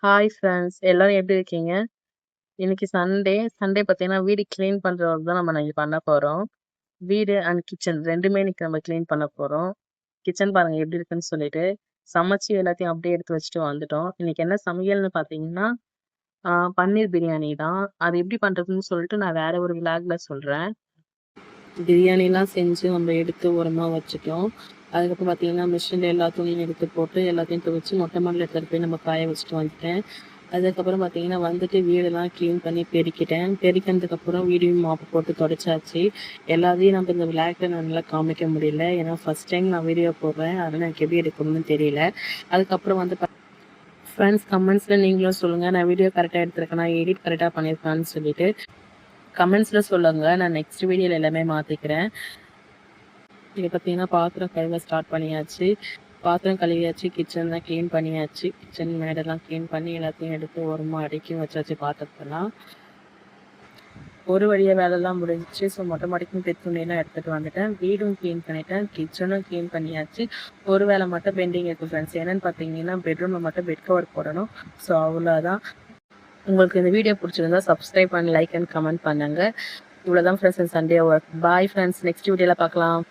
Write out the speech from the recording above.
Hi friends எல்லாரும் எப்படி இருக்கீங்க? இன்னைக்கு சண்டே. சண்டே பார்த்தீங்கன்னா, வீடு கிளீன் பண்ற ஒர்க் தான் நம்ம இன்னைக்கு பண்ண போறோம். வீடு அண்ட் கிச்சன் 2மே இன்னைக்கு நம்ம கிளீன் பண்ண போறோம். கிச்சன் பாருங்க எப்படி இருக்குன்னு சொல்லிட்டு, சமைச்சு எல்லாத்தையும் அப்படியே எடுத்து வச்சுட்டு வந்துட்டோம். இன்னைக்கு என்ன சமையல்னு பார்த்தீங்கன்னா, பன்னீர் பிரியாணி தான். அது எப்படி பண்றதுன்னு சொல்லிட்டு நான் வேற ஒரு விளாக்ல சொல்றேன். பிரியாணிலாம் செஞ்சு நம்ம எடுத்து ஓரமா வச்சுட்டோம். அதுக்கப்புறம் பார்த்தீங்கன்னா, மிஷின்ல எல்லா துணியும் எடுத்து போட்டு எல்லாத்தையும் துவைச்சு மொட்டை மாடில எடுத்துட்டு போய் நம்ம காய வச்சுட்டு வந்துட்டேன். அதுக்கப்புறம் பார்த்தீங்கன்னா, வந்துட்டு வீடெல்லாம் க்ளீன் பண்ணி பெருக்கிட்டேன். பெருக்கினதுக்கப்புறம் வீடையும் மாப்பு போட்டு தொடச்சாச்சு. எல்லாத்தையும் நம்ம இந்த விளாக்ல நல்லா காமிக்க முடியல. ஏன்னா ஃபர்ஸ்ட் டைம் நான் வீடியோ போடுறேன். அதனால எனக்கு எப்படி எடுக்கணும்னு தெரியல. அதுக்கப்புறம் வந்து ஃப்ரெண்ட்ஸ் கமெண்ட்ஸில் நீங்களும் சொல்லுங்கள், நான் வீடியோ கரெக்டாக எடுத்திருக்கேனா, எடிட் கரெக்டாக பண்ணியிருக்கான்னு சொல்லிட்டு கமெண்ட்ஸில் சொல்லுங்கள். நான் நெக்ஸ்ட் வீடியோவில் எல்லாமே மாற்றிக்கிறேன். இங்கே பார்த்தீங்கன்னா பாத்திரம் கழுவ ஸ்டார்ட் பண்ணியாச்சு. பாத்திரம் கழுவியாச்சு, கிச்சன்லாம் க்ளீன் பண்ணியாச்சு. கிச்சன் மேடெல்லாம் க்ளீன் பண்ணி எல்லாத்தையும் எடுத்து ஓரமாக அடுக்கி வச்சாச்சு பாத்திரத்தெல்லாம். ஒரு வழியாக வேலைலாம் முடிஞ்சிச்சு. ஸோ மொட்டை மாடிக்கும் பெட் துணியெல்லாம் எடுத்துகிட்டு வந்துட்டேன். வீடும் க்ளீன் பண்ணிட்டேன், கிச்சனும் க்ளீன் பண்ணியாச்சு. ஒரு வேலை மட்டும் பெண்டிங் இருக்குது ஃப்ரெண்ட்ஸ். என்னென்னு பார்த்தீங்கன்னா, பெட்ரூமில் மட்டும் பெட் கவர் போடணும். ஸோ அவ்வளோதான். உங்களுக்கு இந்த வீடியோ பிடிச்சிருந்தா சப்ஸ்கிரைப் பண்ணி லைக் அண்ட் கமெண்ட் பண்ணுங்கள். இவ்வளோதான் friends Sunday work. Bye friends, next வீடியோவில் பார்க்கலாம்.